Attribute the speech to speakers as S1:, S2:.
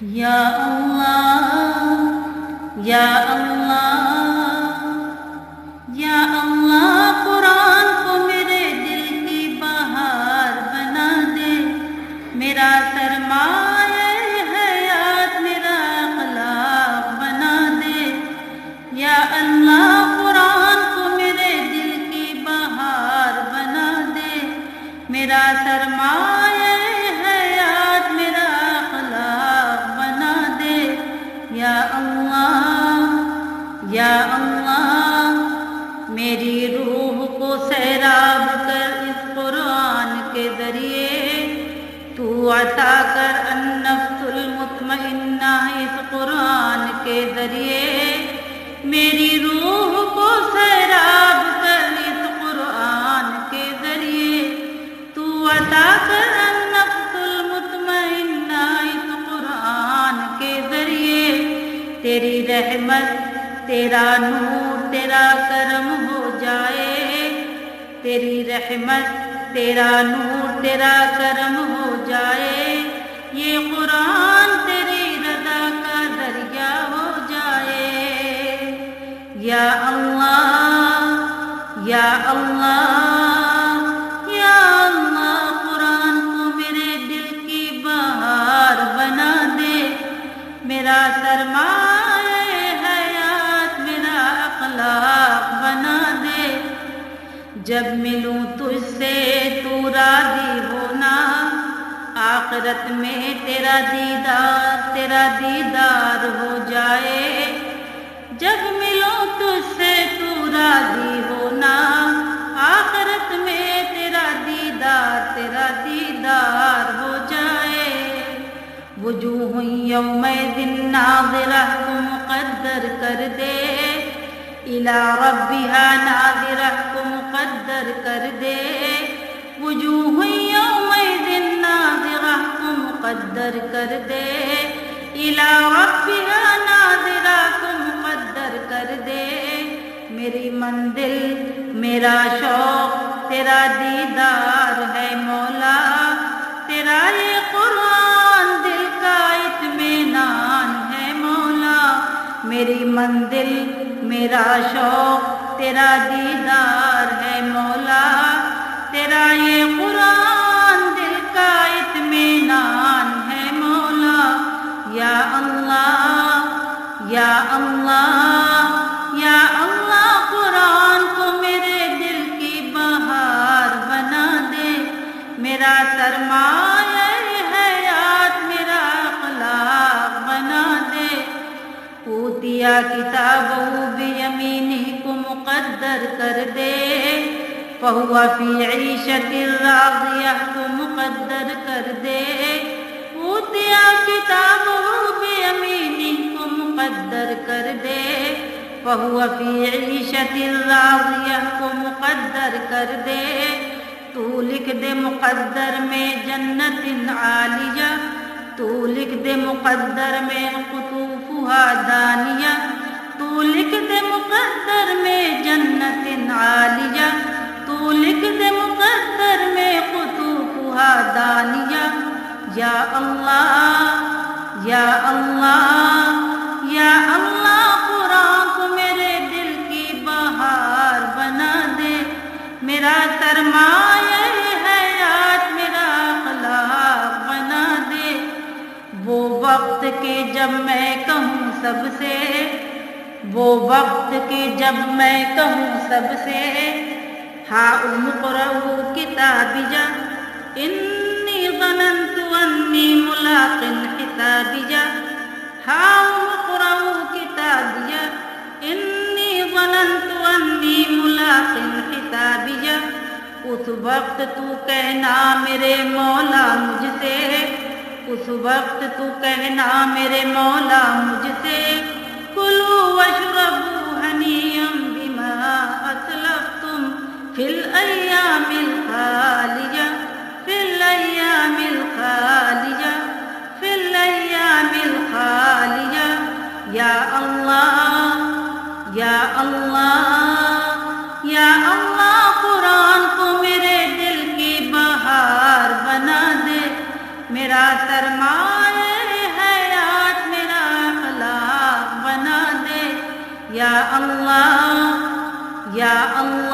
S1: یا اللہ یا اللہ یا اللہ، قرآن کو میرے دل کی بہار بنا دے، میرا سرمایہ حیات میرا اخلاق بنا دے۔ یا اللہ قرآن کو میرے دل کی بہار بنا دے، میرا سرمایہ حیات میرا اخلاق بنا دے۔ یا اللہ یا اللہ، میری روح کو سیراب کر اس قرآن کے ذریعے، تو عطا کر النفس المطمئنہ اس قرآن کے ذریعے، میری روح کو سیراب کر اس قرآن کے ذریعے، تو عطا کر النفس المطمئنہ اس قرآن کے ذریعے۔ تیری رحمت تیرا نور تیرا کرم ہو جائے، تیری رحمت تیرا نور تیرا کرم ہو جائے، یہ قرآن تیری رضا کا ذریعہ ہو جائے۔ یا اللہ یا اللہ یا اللہ، قرآن کو میرے دل کی بہار بنا دے، میرا سرمایہ حیات میرا اخلاق بنا دے۔ جب ملوں تجھ سے تو راضی ہونا، آخرت میں تیرا دیدار ہو جائے۔ جب ملوں تجھ سے تو راضی ہونا، آخرت میں تیرا دیدار ہو جائے۔ وجوہ یومئذ ناظرہ کو مقدر کر دے، الی ربها ناظرہ کو مقدر کر دے۔ وجوہ یومئذ ناظرہ کو مقدر کر دے، الی ربها ناظرہ کو مقدر کر دے۔ میری منزل میرا شوق تیرا دیدار ہے مولا، تیرا یہ قرآن دل کا اطمینان ہے مولا۔ میری منزل میرا شوق تیرا دیدار ہے مولا، تیرا یہ قرآن دل کا اطمینان ہے مولا۔ یا اللہ یا اللہ یا اللہ، قرآن کو میرے دل کی بہار بنا دے، میرا سرمایہ حیات میرا اخلاق بنا دے۔ اوتیا کتابہ بیمینہ کو مقدر کر دے، فہو فی عیشۃ راضیہ کو مقدر کر دے۔ اوتیا کتابہ بیمینہ کو مقدر کر دے، فہو فی عیشۃ راضیہ کو مقدر کر دے۔ تو لکھ دے مقدر میں جنت عالیہ، تو لکھ دے مقدر میں قطوفہا دانیہ، تو لکھ دے مقدر میں جنت عالیہ، تو لکھ دے مقدر میں قطوفہا دانیہ۔ یا اللہ یا اللہ یا اللہ، قرآن کو میرے دل کی بہار بنا دے، میرا سرمایہ حیات میرا اخلاق بنا دے۔ وہ وقت کے جب میں کہوں سب سے، وہ وقت کے جب میں کہوں سب سے، ہاؤم اقرؤوا کتابیہ انی ظننت انی ملاق حسابیہ، ہاؤم اقرؤوا کتابیہ انی ظننت انی ملاق حسابیہ۔ اس وقت تو کہنا میرے مولا مجھ سے، اس وقت تو کہنا میرے مولا مجھ سے، کلوا واشربوا ہنیئا بما اسلفتم فی الایام الخالیہ، فی الایام الخالیہ، فی الایام الخالیہ۔ یا اللہ یا اللہ یا اللہ، قرآن کو میرے دل کی بہار بنا دے، میرا سرمایہ حیات یا اللہ یا اللہ